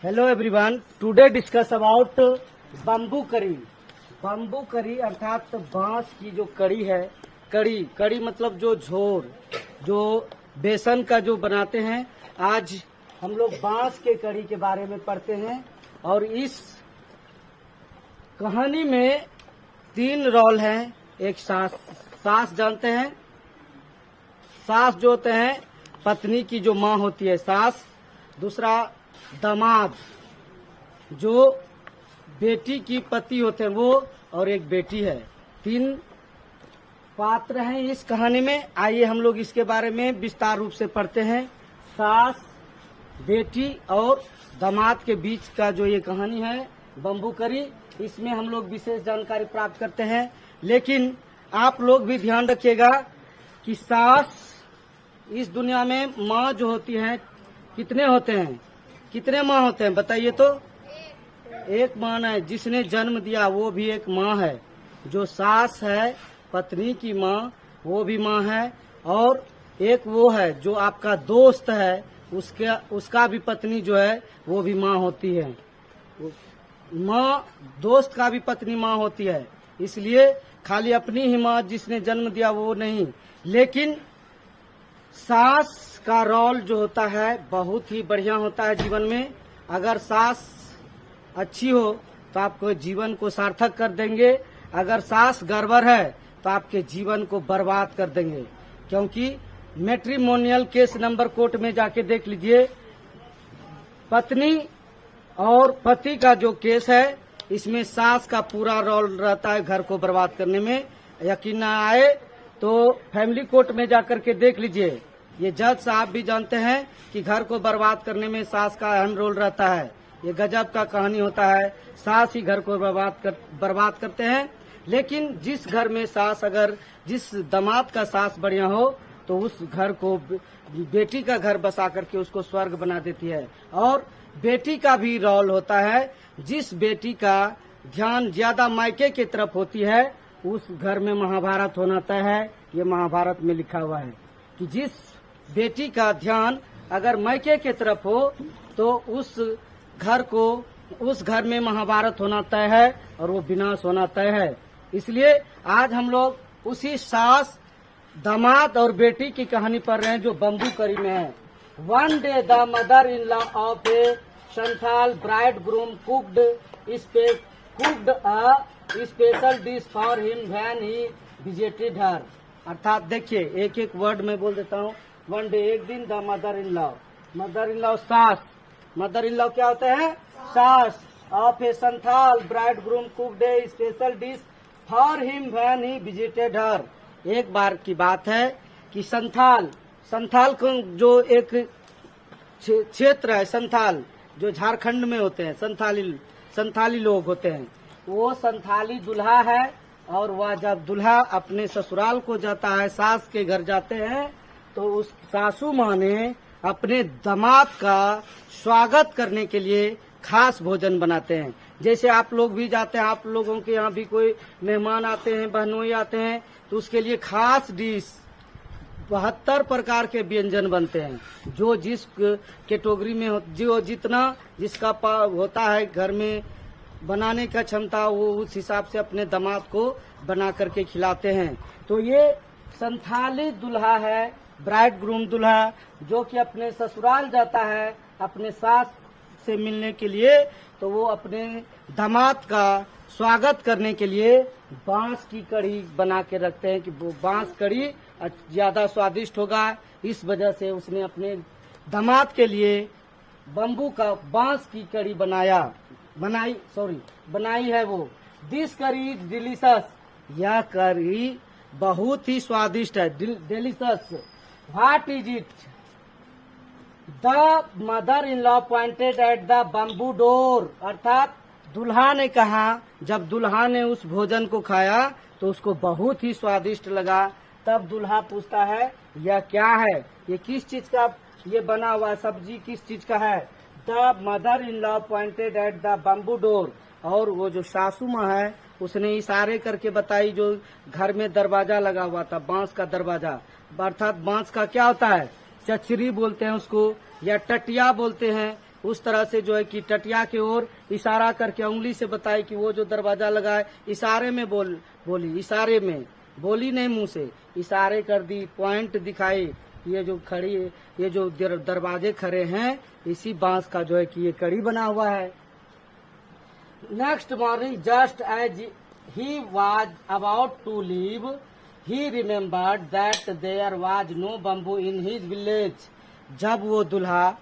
Hello everyone, today discuss about bamboo करी। Bamboo करी अर्थात बांस की जो कड़ी है। कड़ी मतलब जो झोर, जो बेसन का जो बनाते हैं। आज हम लोग बांस के कड़ी के बारे में पढ़ते हैं। और इस कहानी में 3 रोल हैं। एक सास जानते हैं। सास जो होते हैं पत्नी की जो माँ होती है सास। दूसरा दामाद जो बेटी की पति होते हैं वो, और एक बेटी है। 3 पात्र हैं इस कहानी में। आइए हम लोग इसके बारे में विस्तार रूप से पढ़ते हैं। सास, बेटी और दामाद के बीच का जो ये कहानी है बम्बू करी, इसमें हम लोग विशेष जानकारी प्राप्त करते हैं। लेकिन आप लोग भी ध्यान रखिएगा कि सास इस दुनिया में माँ जो होती है कितने होते हैं, कितने माँ होते हैं बताइए तो। एक माँ है जिसने जन्म दिया, वो भी एक माँ है। जो सास है पत्नी की माँ, वो भी माँ है। और एक वो है जो आपका दोस्त है, उसका भी पत्नी जो है वो भी माँ होती है। माँ दोस्त का भी पत्नी माँ होती है। इसलिए खाली अपनी ही माँ जिसने जन्म दिया वो नहीं। लेकिन सास का रोल जो होता है बहुत ही बढ़िया होता है जीवन में। अगर सास अच्छी हो तो आपको जीवन को सार्थक कर देंगे। अगर सास गड़बड़ है तो आपके जीवन को बर्बाद कर देंगे। क्योंकि मैट्रिमोनियल केस नंबर कोर्ट में जाके देख लीजिए, पत्नी और पति का जो केस है, इसमें सास का पूरा रोल रहता है घर को बर्बाद करने में। यकीन न आए तो फैमिली कोर्ट में जाकर के देख लीजिए। ये जज साहब भी जानते हैं कि घर को बर्बाद करने में सास का अहम रोल रहता है। ये गजब का कहानी होता है। सास ही घर को बर्बाद करते हैं। लेकिन जिस घर में सास, अगर जिस दामाद का सास बढ़िया हो तो उस घर को बेटी का घर बसा करके उसको स्वर्ग बना देती है। और बेटी का भी रोल होता है। जिस बेटी का ध्यान ज्यादा मायके की तरफ होती है उस घर में महाभारत होना तय है। ये महाभारत में लिखा हुआ है कि जिस बेटी का ध्यान अगर मायके की तरफ हो तो उस घर में महाभारत होना तय है और वो विनाश होना तय है। इसलिए आज हम लोग उसी सास, दामाद और बेटी की कहानी पढ़ रहे हैं जो बम्बू करी में है। One day the mother-in-law of a Santhal bridegroom cooked a special dish for him when he visited her। अर्थात देखिए एक एक वर्ड में बोल देता हूँ। वन डे, एक दिन, द मदर इन लॉ सास। मदर इन लॉ क्या होते हैं? सास। Of a Santhal bridegroom cooked a special dish for him when he visited her. एक बार की बात है कि संथाल को जो एक क्षेत्र है, संथाल जो झारखंड में होते हैं, संथाली लोग होते हैं। वो संथाली दुल्हा है। और वह जब दुल्हा अपने ससुराल को जाता है, सास के घर जाते हैं, तो उस सासू माँ ने अपने दामाद का स्वागत करने के लिए खास भोजन बनाते हैं। जैसे आप लोग भी जाते हैं, आप लोगों के यहाँ भी कोई मेहमान आते हैं, बहनोई आते हैं, तो उसके लिए खास डिश 72 प्रकार के व्यंजन बनते हैं। जो जिस कैटेगरी में जो जितना जिसका होता है घर में बनाने का क्षमता, वो उस हिसाब से अपने दामाद को बना करके खिलाते हैं। तो ये संथाली दुल्हा है, ब्राइड ग्रूम दुल्हा, जो कि अपने ससुराल जाता है अपने सास से मिलने के लिए। तो वो अपने दामाद का स्वागत करने के लिए बांस की कड़ी बना के रखते हैं कि वो बांस कड़ी ज्यादा स्वादिष्ट होगा। इस वजह से उसने अपने दामाद के लिए बांस की कड़ी बनाई है वो। दिस करी इज डिलीशियस। यह करी बहुत ही स्वादिष्ट है, delicious. What is it? The mother in law pointed at the bamboo door. अर्थात दुल्हा ने कहा, जब दुल्हा ने उस भोजन को खाया तो उसको बहुत ही स्वादिष्ट लगा। तब दुल्हा पूछता है यह क्या है, ये किस चीज का ये बना हुआ सब्जी किस चीज का है? The mother in law pointed at the bamboo door. और वो जो सासू माँ है उसने इशारे करके बताई, जो घर में दरवाजा लगा हुआ था, बांस का दरवाजा। अर्थात बांस का क्या होता है? चचरी बोलते हैं उसको, या टटिया बोलते हैं, उस तरह से जो है कि टटिया की ओर इशारा करके उंगली से बताई कि वो जो दरवाजा लगा है, इशारे में बोली, इशारे में बोली, नहीं मुंह से, इशारे कर दी, पॉइंट दिखाई। ये जो खड़ी, ये जो दरवाजे खड़े हैं, इसी बांस का जो है कि ये कड़ी बना हुआ है। Next morning just as he was about to leave, he remembered that there was no bamboo in his village. जब वो दूल्हा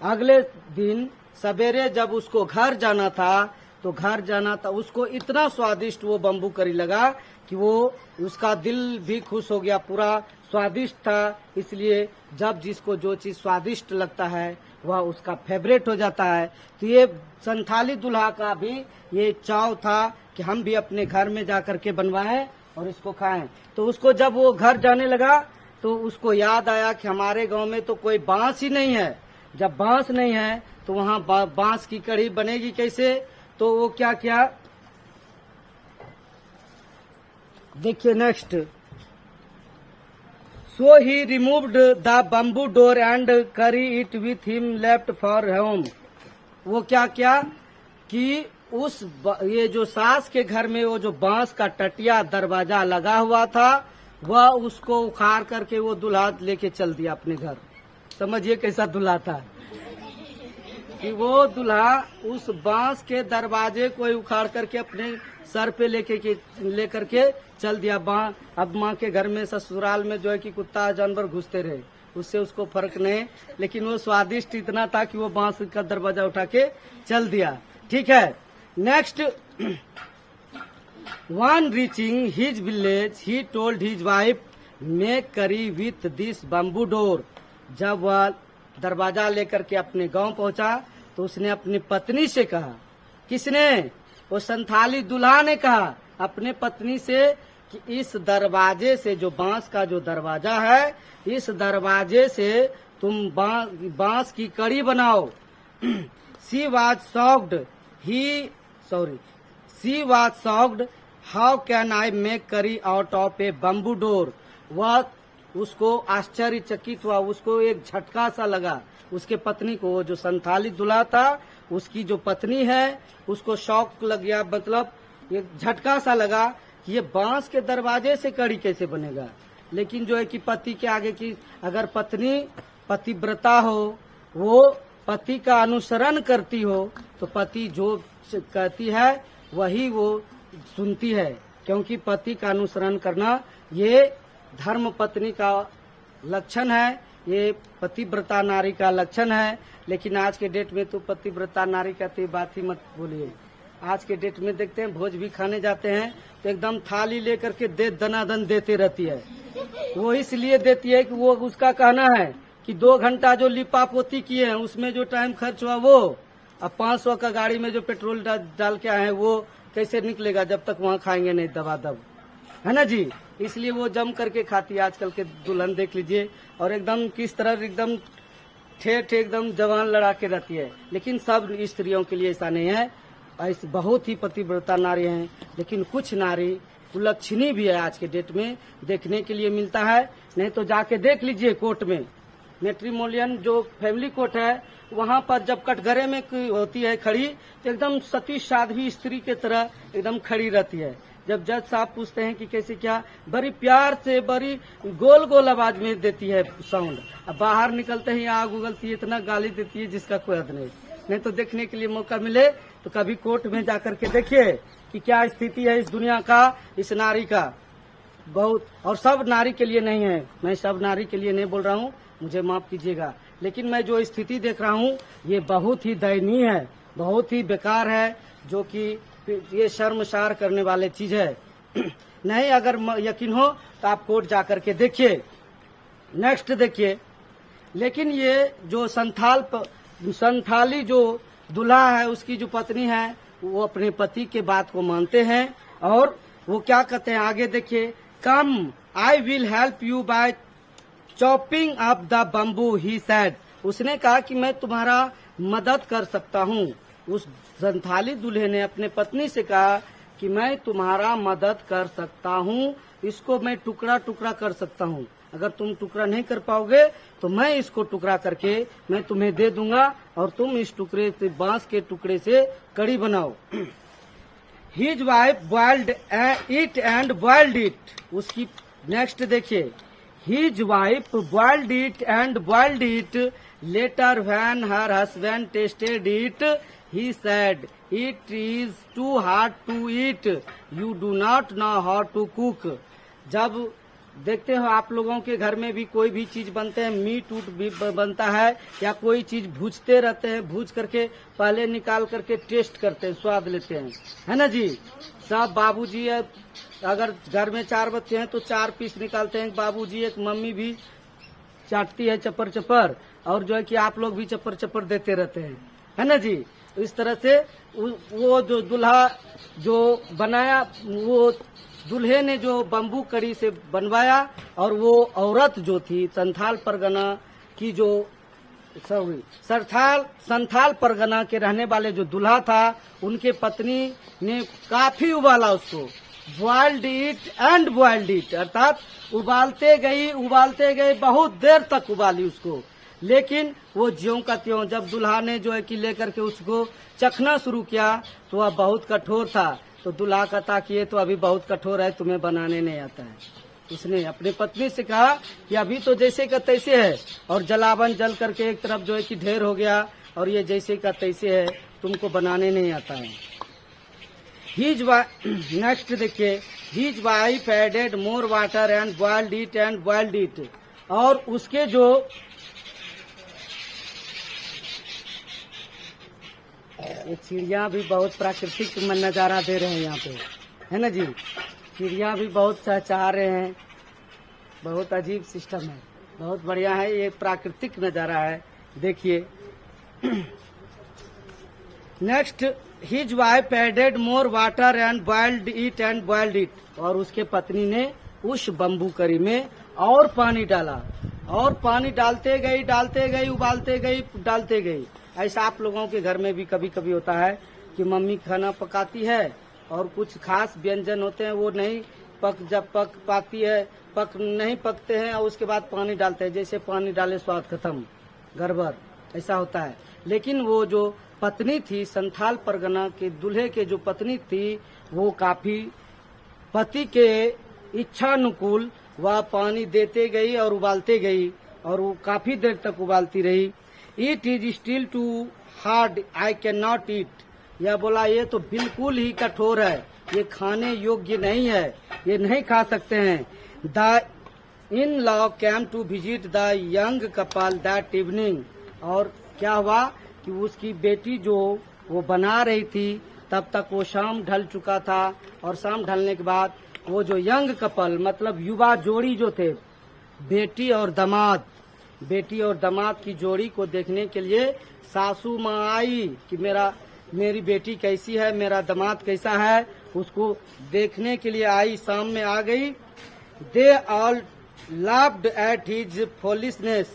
अगले दिन सवेरे जब उसको घर जाना था, तो घर जाना था, उसको इतना स्वादिष्ट वो बम्बू करी लगा कि वो उसका दिल भी खुश हो गया, पूरा स्वादिष्ट था। इसलिए जब जिसको जो चीज स्वादिष्ट लगता है वह उसका फेवरेट हो जाता है। तो ये संथाली दूल्हा का भी ये चाव था कि हम भी अपने घर में जाकर के बनवाएं और इसको खाएं। तो उसको जब वो घर जाने लगा तो उसको याद आया कि हमारे गांव में तो कोई बांस ही नहीं है। जब बांस नहीं है तो वहाँ बांस की कढ़ी बनेगी कैसे? तो वो क्या किया, देखिए next. So he removed the bamboo door and carry it with him left for home. वो क्या किया कि ये जो सास के घर में वो जो बांस का टटिया दरवाजा लगा हुआ था, वह उसको उखाड़ करके वो दूल्हा लेके चल दिया अपने घर। समझिए कैसा दूल्हा था कि वो दूल्हा उस बांस के दरवाजे को उखाड़ करके अपने सर पे लेकर के चल दिया। अब माँ के घर में, ससुराल में जो है कि कुत्ता जानवर घुसते रहे, उससे उसको फर्क नहीं, लेकिन वो स्वादिष्ट इतना था कि वो बांस का दरवाजा उठा के चल दिया। ठीक है, next. One reaching his village he told his wife make करी विथ दिस बम्बू डोर। जब वह दरवाजा लेकर के अपने गांव पहुंचा तो उसने अपनी पत्नी से कहा, किसने? वो संथाली दूल्हा ने कहा अपने पत्नी से कि इस दरवाजे से, जो बांस का जो दरवाजा है, इस दरवाजे से तुम बांस की कड़ी बनाओ। She was shocked how can I make curry out of a bamboo door. वह उसको आश्चर्यचकित हुआ, उसको एक झटका सा लगा उसके पत्नी को। वो जो संथाली दूल्हा था उसकी जो पत्नी है उसको शौक लग गया, मतलब ये झटका सा लगा कि ये बांस के दरवाजे से कड़ी कैसे बनेगा। लेकिन जो है कि पति के आगे की, अगर पत्नी पतिव्रता हो, वो पति का अनुसरण करती हो, तो पति जो कहती है वही वो सुनती है, क्योंकि पति का अनुसरण करना ये धर्म पत्नी का लक्षण है, ये पतिव्रता नारी का लक्षण है। लेकिन आज के डेट में तो पतिव्रता नारी का तो बात ही मत बोलिए। आज के डेट में देखते हैं भोज भी खाने जाते हैं तो एकदम थाली लेकर के दनादन देते रहती है। वो इसलिए देती है कि वो उसका कहना है कि 2 घंटा जो लिपा पोती किए हैं उसमें जो टाइम खर्च हुआ वो, अब 500 का गाड़ी में जो पेट्रोल डाल के आए हैं वो कैसे निकलेगा जब तक वहाँ खाएंगे नहीं दबादब, है ना जी। इसलिए वो जम करके खाती है। आजकल के दुल्हन देख लीजिए, और एकदम किस तरह एकदम ठेठ एकदम जवान लड़ा के रहती है। लेकिन सब स्त्रियों के लिए ऐसा नहीं है, ऐसे बहुत ही पतिव्रता नारी हैं। लेकिन कुछ नारी कुलक्षणी भी है आज के डेट में, देखने के लिए मिलता है। नहीं तो जाके देख लीजिए कोर्ट में, मैट्रिमोनियल जो फैमिली कोर्ट है वहाँ पर जब कटघरे में होती है खड़ी तो एकदम सती साध्वी स्त्री के तरह एकदम खड़ी रहती है। जब जज साहब पूछते हैं कि कैसे क्या, बड़ी प्यार से बड़ी गोल गोल आवाज में देती है साउंड, अब बाहर निकलते ही आग उगलती है, इतना गाली देती है जिसका कोई हद नहीं। नहीं तो देखने के लिए मौका मिले तो कभी कोर्ट में जाकर के देखिए कि क्या स्थिति है इस दुनिया का, इस नारी का। बहुत, और सब नारी के लिए नहीं है, मैं सब नारी के लिए नहीं बोल रहा हूँ, मुझे माफ कीजिएगा। लेकिन मैं जो स्थिति देख रहा हूँ ये बहुत ही दयनीय है, बहुत ही बेकार है, जो कि ये शर्मसार करने वाले चीज है। नहीं अगर यकीन हो तो आप कोर्ट जाकर के देखिए। नेक्स्ट देखिए, लेकिन ये जो संथाली जो दूल्हा है उसकी जो पत्नी है वो अपने पति के बात को मानते हैं, और वो क्या कहते हैं आगे देखिए। Come I will help you by chopping up the bamboo he said. उसने कहा कि मैं तुम्हारा मदद कर सकता हूँ। उस संथाली दूल्हे ने अपने पत्नी से कहा कि मैं तुम्हारा मदद कर सकता हूँ, इसको मैं टुकड़ा टुकड़ा कर सकता हूँ। अगर तुम टुकड़ा नहीं कर पाओगे तो मैं इसको टुकड़ा करके मैं तुम्हें दे दूंगा और तुम इस टुकड़े से, बांस के टुकड़े से कड़ी बनाओ। His wife boiled it and boiled it. उसकी नेक्स्ट देखिए, his wife boiled it and boiled it, letter when her husband tested it he said it is too hard to eat, you do not know how to cook। जब देखते हो आप लोगों के घर में भी कोई भी चीज बनते हैं, मीट उट भी बनता है या कोई चीज भूजते रहते हैं, भूज करके पहले निकाल करके टेस्ट करते हैं, स्वाद लेते हैं, है ना जी। सब बाबूजी है, अगर घर में 4 बच्चे हैं तो 4 पीस निकालते हैं बाबूजी, एक मम्मी भी चाटती है चपर चपर, और जो है कि आप लोग भी चपर चपर देते रहते हैं, है ना जी। इस तरह से वो जो दूल्हा जो बनाया, वो दूल्हे ने जो बम्बू कड़ी से बनवाया, और वो औरत जो थी संथाल परगना की जो संथाल परगना के रहने वाले जो दूल्हा था, उनके पत्नी ने काफी उबाला उसको, boiled it and boiled it, अर्थात उबालते गई बहुत देर तक उबाली उसको, लेकिन वो ज्यों का त्यों। जब दूल्हा ने जो है कि लेकर के उसको चखना शुरू किया तो वह बहुत कठोर था, तो दूल्हा कहता कि ये तो अभी बहुत कठोर है, तुम्हें बनाने नहीं आता है। उसने अपनी पत्नी से कहा कि अभी तो जैसे का तैसे है, और जलावन जल करके एक तरफ जो है कि ढेर हो गया, और ये जैसे का तैसे है, तुमको बनाने नहीं आता है। नेक्स्ट देखिए, his wife added more water and boiled it, और उसके जो ये चिड़िया भी बहुत प्राकृतिक नजारा दे रहे हैं यहाँ पे, है ना जी। चिड़िया भी बहुत चहचहा रहे हैं, बहुत अजीब सिस्टम है, बहुत बढ़िया है, ये प्राकृतिक नजारा है, देखिए। Next, his wife added more water and boiled it, और उसके पत्नी ने उस बम्बू करी में और पानी डाला, और पानी डालते गई, उबालते गई, डालते गई। ऐसा आप लोगों के घर में भी कभी कभी होता है कि मम्मी खाना पकाती है और कुछ खास व्यंजन होते हैं वो नहीं जब नहीं पकते हैं, और उसके बाद पानी डालते हैं, जैसे पानी डाले स्वाद खत्म, गड़बड़, ऐसा होता है। लेकिन वो जो पत्नी थी, संथाल परगना के दूल्हे के जो पत्नी थी, वो काफी पति के इच्छानुकूल वह पानी देते गई और उबालते गई, और वो काफी देर तक उबालती रही। It is still too hard, I can not eat, यह बोला ये तो बिल्कुल ही कठोर है, ये खाने योग्य नहीं है, ये नहीं खा सकते हैं। The in law came to visit the young couple that evening, और क्या हुआ कि उसकी बेटी जो वो बना रही थी, तब तक वो शाम ढल चुका था, और शाम ढलने के बाद वो जो यंग कपल मतलब युवा जोड़ी जो थे, बेटी और दामाद की जोड़ी को देखने के लिए सासू माँ आई कि मेरी बेटी कैसी है, मेरा दामाद कैसा है, उसको देखने के लिए आई, शाम में आ गई। They all laughed at his foolishness.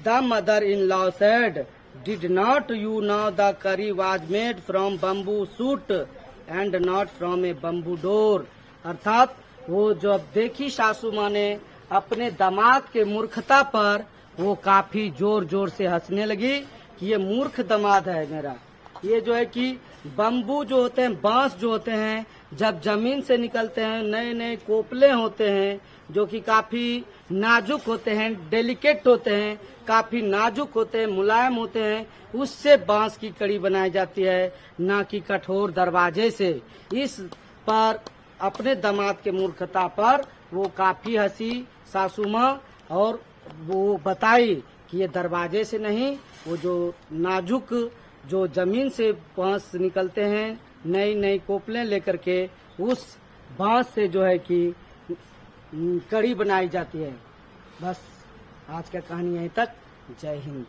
The mother-in-law said, "Did not you know the curry was made from bamboo shoot and not from a bamboo door?" अर्थात वो जब देखी सासू माँ ने अपने दामाद के मूर्खता पर, वो काफी जोर जोर से हंसने लगी कि ये मूर्ख दामाद है मेरा। ये जो है कि बम्बू जो होते हैं, बांस जो होते हैं, जब जमीन से निकलते हैं, नए नए कोपले होते हैं जो कि काफी नाजुक होते हैं, डेलिकेट होते हैं, काफी नाजुक होते हैं, मुलायम होते हैं, उससे बांस की कड़ी बनाई जाती है, ना कि कठोर दरवाजे से। इस पर अपने दामाद के मूर्खता पर वो काफी हंसी सासू माँ, और वो बताई कि ये दरवाजे से नहीं, वो जो नाजुक जो जमीन से बांस निकलते हैं, नई नई कोपलें लेकर के, उस बांस से जो है कि कड़ी बनाई जाती है। बस आज का कहानी यहीं तक। जय हिंद।